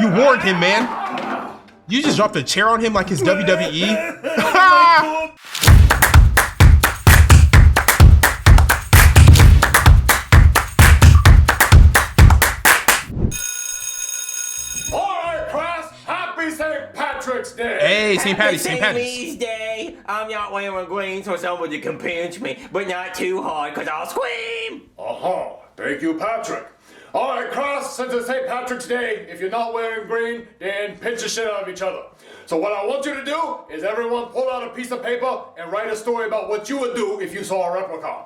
You warned him, man. You just dropped a chair on him like his WWE. Alright, class, happy St. Patrick's Day! Hey, St. Patty's, St. Happy Patty's. St. Day. I'm not wearing green so somebody can pinch me, but not too hard because I'll scream. Thank you, Patrick. Alright, class, since it's St. Patrick's Day, if you're not wearing green, then pinch the shit out of each other. So what I want you to do is everyone pull out a piece of paper and write a story about what you would do if you saw a replica.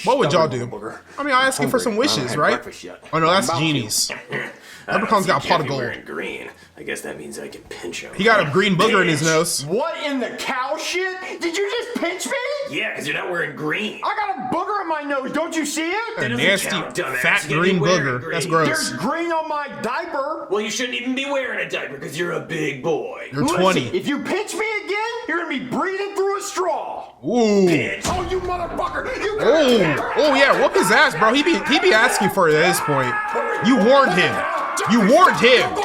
What would y'all do? I mean, I'm asking for some wishes, right? Oh no, that's genies. Leprechaun's got a pot of gold. Wearing green. I guess that means I can pinch him. He got a green booger in his nose. What in the cow shit? Did you just pinch me? Yeah, because you're not wearing green. I got a booger in my nose. Don't you see it? A nasty, fat green booger. That's gross. There's green on my diaper. Well, you shouldn't even be wearing a diaper because you're a big boy. You're 20. If you pinch me again, you're gonna be breathing through a straw. Ooh. Oh, you motherfucker! You Oh yeah, whoop his ass, bro. He be asking for it at this point. You warned him. You warned him.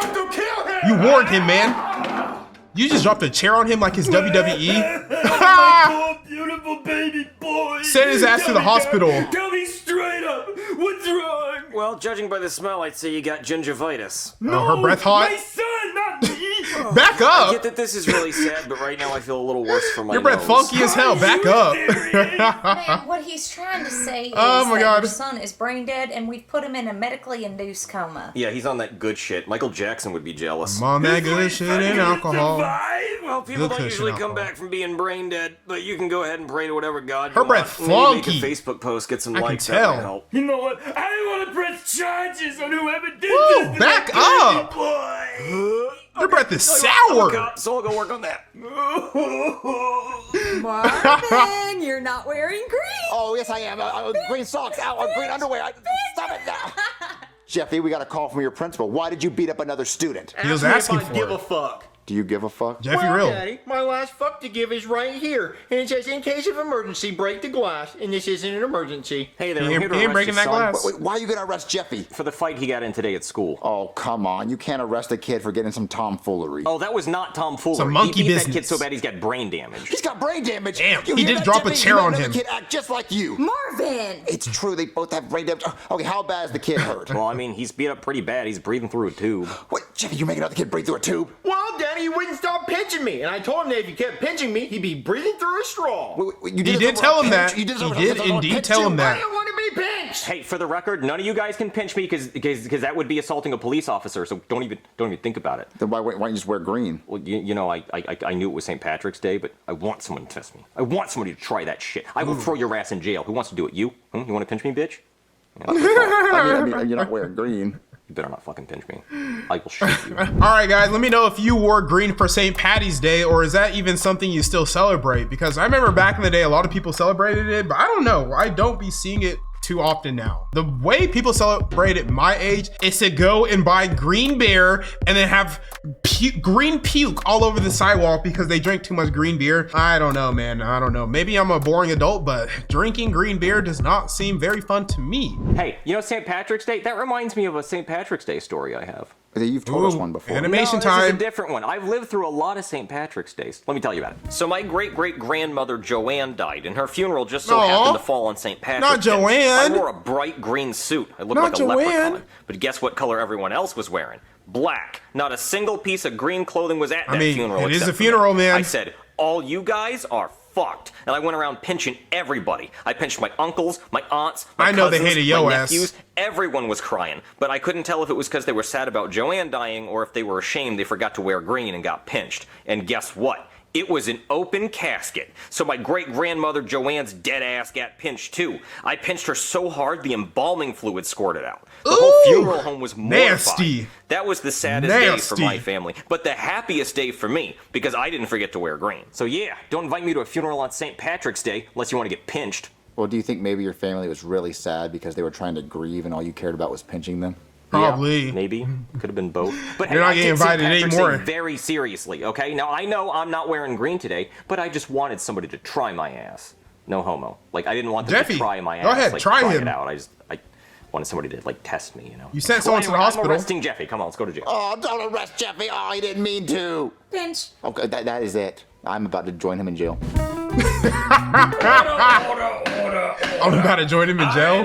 You warned him, man. You just dropped a chair on him like his WWE. Oh, beautiful baby boy. Send his ass to the hospital. Tell me straight up, what's wrong? Well, judging by the smell, I'd say you got gingivitis. No, her breath hot. My son, not me. Back I up. get that this is really sad, but right now I feel a little worse for my Your breath nose. funky as hell. Back up. Man, what he's trying to say is Oh my that God. your son is brain dead and we've put him in a medically induced coma. Yeah, he's on that good shit. Michael Jackson would be jealous. Mom, that good shit and alcohol. Well, people Good don't usually cushion come alcohol. back from being brain dead, but you can go ahead and pray to whatever God Her you breath want. Maybe funky. make a Facebook post, get some I can likes. tell. That might help. You know what? I want to press charges on whoever did Woo, this. back to my up. baby boy. Your breath is Tell you what, I'm a sour. cop, so I'll go work on that. Marvin, you're not wearing green. Oh, yes, I am. Green socks. Ow, green underwear. Stop it now. Jeffy, we got a call from your principal. Why did you beat up another student? He was Ask me asking if I give for a it. fuck. Do you give a fuck? Jeffy Well, real. Daddy, my last fuck to give is right here. And it says, in case of emergency, break the glass. And this isn't an emergency. Hey there, He I'm ain't- here to he ain't arrest breaking your that son glass. Wait, why are you gonna arrest Jeffy? for the fight he got in today at school. Oh, come on. You can't arrest a kid for getting some tomfoolery. Oh, that was not tomfoolery. Some monkey he beat business. that kid so bad he's got brain damage. He's got brain damage. Damn, You he hear did that, drop a Jeffy? chair You let on another him. kid act just like you. Marvin! It's true. They both have brain damage. Okay, how bad is the kid hurt? Well, I mean, he's beat up pretty bad. He's breathing through a tube. What, Jeffy, you make another kid breathe through a tube? Well, Daddy, he wouldn't stop pinching me. And I told him that if he kept pinching me, he'd be breathing through a straw. Wait, He this did over tell a him pinch? that. You did this He over- did this over a indeed pinch, tell too? him I that. don't want to be pinched. Hey, for the record, none of you guys can pinch me because that would be assaulting a police officer. So don't even think about it. Then why don't you just wear green? Well, you know, I knew it was St. Patrick's Day, but I want someone to test me. I want somebody to try that shit. I will throw your ass in jail. Who wants to do it? You? You want to pinch me, bitch? I mean, you're not wearing green. You better not fucking pinch me. I will shoot you. All right, guys, let me know if you wore green for St. Patty's Day, or is that even something you still celebrate? Because I remember back in the day, a lot of people celebrated it, but I don't know. I don't be seeing it too often now. The way people celebrate at my age is to go and buy green beer and then have green puke all over the sidewalk because they drink too much green beer. I don't know, man. I don't know. Maybe I'm a boring adult, but drinking green beer does not seem very fun to me. Hey, you know St. Patrick's Day? That reminds me of a St. Patrick's Day story I have. You've told us Ooh, one before. animation No, this time. is a different one. I've lived through a lot of St. Patrick's Days. Let me tell you about it. So my great-great-grandmother Joanne died, and her funeral just so Aw. happened to fall on St. Patrick's Not Day. Joanne. I wore a bright green suit. I looked Not like a Joanne. leprechaun. But guess what color everyone else was wearing? Black. Not a single piece of green clothing was at that mean, funeral. it is except a for funeral, me. man. I said, all you guys are fucked. And I went around pinching everybody. I pinched my uncles, my aunts, my I know they cousins, hated yo my ass. nephews. Everyone was crying, but I couldn't tell if it was because they were sad about Joanne dying or if they were ashamed they forgot to wear green and got pinched. And guess what? It was an open casket. So my great-grandmother Joanne's dead ass got pinched too. I pinched her so hard the embalming fluid squirted out. The whole Ooh, funeral home was mortified. nasty. That was the saddest day for Nasty. my family, but the happiest day for me because I didn't forget to wear green. So yeah, don't invite me to a funeral on St. Patrick's Day unless you want to get pinched. Well, do you think maybe your family was really sad because they were trying to grieve and all you cared about was pinching them? Probably. Yeah, maybe. Could have been both. But You're hey, not I getting take St. invited Patrick's anymore. Day very seriously, okay? Now, I know I'm not wearing green today, but I just wanted somebody to try my ass. No homo. Like, I didn't want them Jeffy, to try my ass. go ahead, like, try try him. it out. wanted somebody to like test me, you know. You sent someone to the hospital. I'm arresting Jeffy. Come on, let's go to jail. Oh, don't arrest Jeffy. Oh, he didn't mean to. Pinch. Okay, that is it. I'm about to join him in jail. I'm about to join him in jail.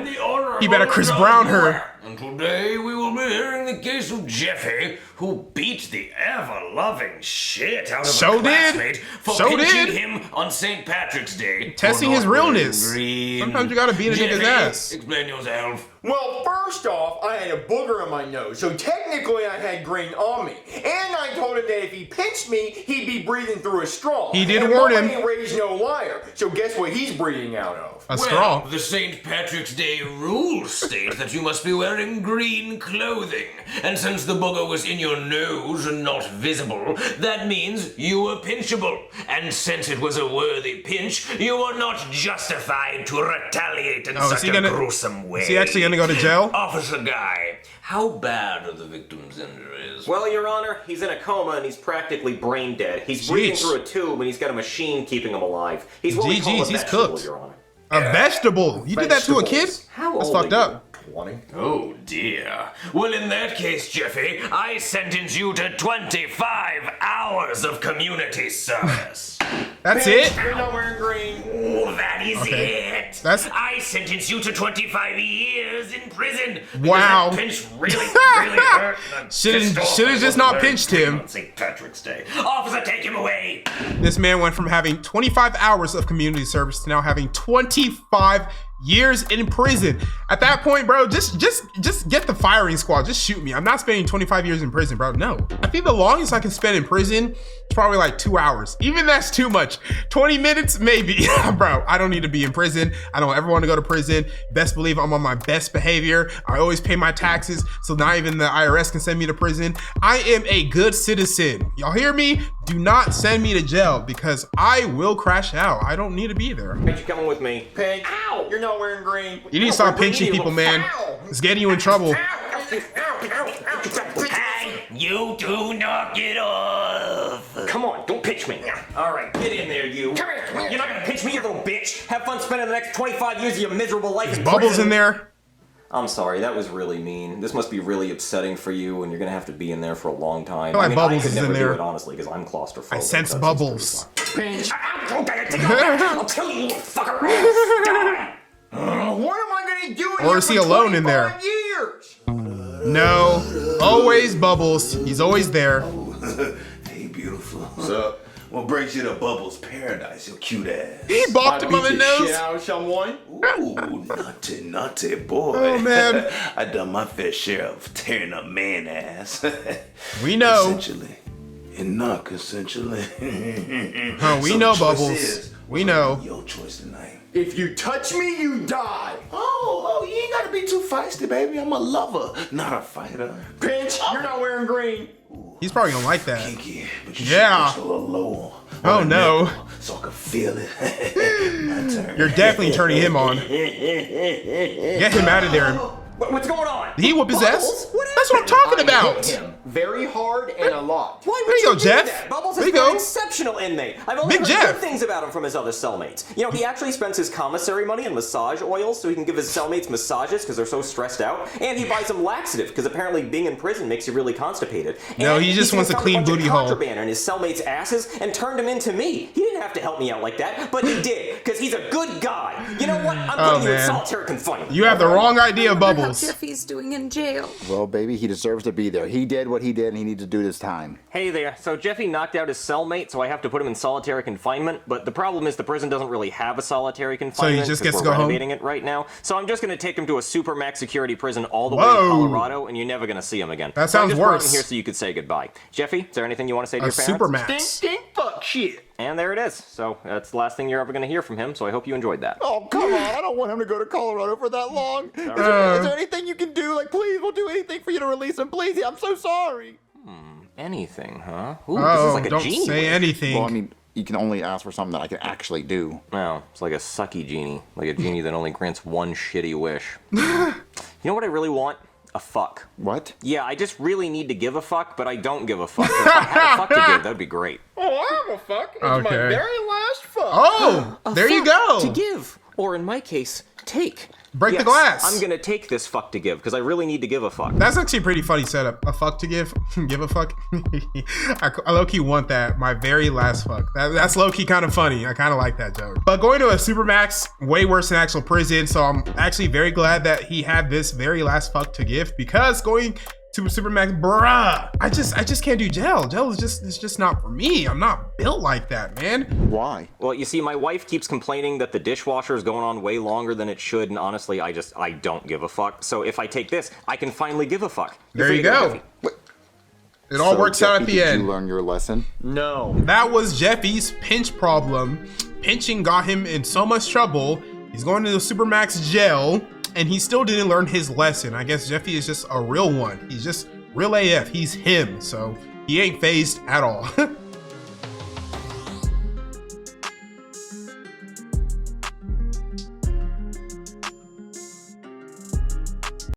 He better Chris Brown her. And today we will be hearing the case of Jeffy, who beat the ever-loving shit out of a classmate for pinching him on St. Patrick's Day. Testing his realness. Green. Sometimes you gotta beat a nigga's ass. Explain yourself. Well, first off, I had a booger on my nose, so technically I had green on me. And I told him that if he pinched me, he'd be breathing through a straw. He did and warn Mama him. ain't raised no liar, so guess what he's breathing out of? A straw. Well, the St. Patrick's Day rules state that you must be wearing green clothing. And since the booger was in your nose and not visible, that means you were pinchable. And since it was a worthy pinch, you are not justified to retaliate in such a gruesome way. Is he actually gonna go to jail? Officer Guy, how bad are the victim's injuries? Well, Your Honor, he's in a coma and he's practically brain dead. He's breathing through a tube and he's got a machine keeping him alive. He's what we call a he's vegetable, cooked. Your Honor. A vegetable? You did that to a kid? That's fucked up. 20. Oh dear. Well, in that case, Jeffy, I sentence you to 25 hours of community service. That's it? You're not wearing green. Oh, that is it. I sentence you to 25 years in prison. Wow. That pinch really hurt. Should've just not pinched him. On St. Patrick's Day. Officer, take him away. This man went from having 25 hours of community service to now having 25 years in prison. At that point, bro, just get the firing squad. Just shoot me. I'm not spending 25 years in prison, bro. No. I think the longest I can spend in prison is probably like 2 hours. Even that's too much. 20 minutes, maybe. Bro, I don't need to be in prison. I don't ever want to go to prison. Best believe I'm on my best behavior. I always pay my taxes, so not even the IRS can send me to prison. I am a good citizen. Y'all hear me? Do not send me to jail because I will crash out. I don't need to be there. Pinch, you coming with me? Pinch. Ow! You're not wearing green. You need to stop pinching people, man. It's getting you in trouble. Hey, you do knock it off. Come on, don't pinch me. All right, get in there, you. Come here. You're not gonna pinch me, you little bitch. Have fun spending the next 25 years of your miserable life in Bubbles prison. in there. I'm sorry, that was really mean. This must be really upsetting for you, and you're gonna have to be in there for a long time. I feel like Bubbles I could is never in there. do it, honestly, because I'm claustrophobic. I sense Bubbles. Pinch. I'll kill you, little fucker. Die. What am I gonna do? Or is he alone in there? 25 years? No, always Bubbles. He's always there. Hey, beautiful. What's up? What brings you to Bubbles Paradise, your cute ass? He bopped him on the Shit nose. out of someone. Ooh, naughty boy. Oh, man. I done my fair share of tearing up man ass. We know. Essentially. And not consensually. Huh, we So know, the choice Bubbles. is, We know. your choice tonight. If you touch me, you die. Oh, you ain't gotta be too feisty, baby. I'm a lover, not a fighter. Pinch, you're not wearing green. He's probably gonna like that. Kinky, but you Yeah. should push a little lower. Oh, on the no. nipple So I can feel it. My turn. You're definitely turning him on. Get him out of there. What's going on? Did he whoop his ass? Bubbles? What That's what I'm talking I about. hit him very hard and a lot. Why There would you go, do Jeff. that? Bubbles There has you been go. an exceptional inmate. I've only Big heard Jeff. good things about him from his other cellmates. You know, he actually spends his commissary money on massage oils so he can give his cellmates massages because they're so stressed out. And he buys them laxative because apparently being in prison makes you really constipated. No, And he just wants a found clean bunch of booty hole. contraband in his cellmates' asses and turned him into me. He didn't have to help me out like that, but he did because he's a good guy. You know what? I'm putting you in man. solitary confinement. You have the wrong idea, How Bubbles. Jeffy's doing in jail. Well, baby, he deserves to be there. He did what he did, and he needs to do this time. Hey there. So Jeffy knocked out his cellmate, so I have to put him in solitary confinement. But the problem is the prison doesn't really have a solitary confinement. just 'cause gets to we're go home? renovating it right now. So I'm just going to take him to a Supermax security prison all the way Whoa. to Colorado, and you're never going to see him again. That So I sounds just brought him worse. here so you could say goodbye. Jeffy, is there anything you want to say to A your parents? Supermax. Stink, fuck shit. And there it is. So that's the last thing you're ever going to hear from him. So I hope you enjoyed that. Oh, come on. I don't want him to go to Colorado for that long. Is there anything you can do? Like, please, we'll do anything for you to release him. Please, I'm so sorry. Anything, huh? Ooh, this is Oh, like a don't genie. say anything. Well, I mean, you can only ask for something that I can actually do. No, it's like a sucky genie. Like a genie that only grants one shitty wish. You know what I really want? A fuck. What? Yeah, I just really need to give a fuck, but I don't give a fuck. If I had a fuck to give, that'd be great. Oh, I have a fuck. It's my Okay. very last fuck. Oh, there you go. To give, or in my case, take. break Yes, the glass. I'm gonna take this fuck to give because I really need to give a fuck. That's actually a pretty funny setup. A fuck to give? Give a fuck? I low-key want that. My very last fuck. That's low-key kind of funny. I kind of like that joke. But going to a Supermax, way worse than actual prison. So I'm actually very glad that he had this very last fuck to give, because going to Supermax, bruh, I just can't do jail. Jail is just not for me. I'm not built like that, man. Why? Well, you see, my wife keeps complaining that the dishwasher is going on way longer than it should, and honestly, I don't give a fuck. So if I take this, I can finally give a fuck. There you go. It all works out at the end. Did you learn your lesson? No. That was Jeffy's pinch problem. Pinching got him in so much trouble. He's going to the Supermax jail, and he still didn't learn his lesson. I guess Jeffy is just a real one. He's just real AF. He's him, so he ain't phased at all.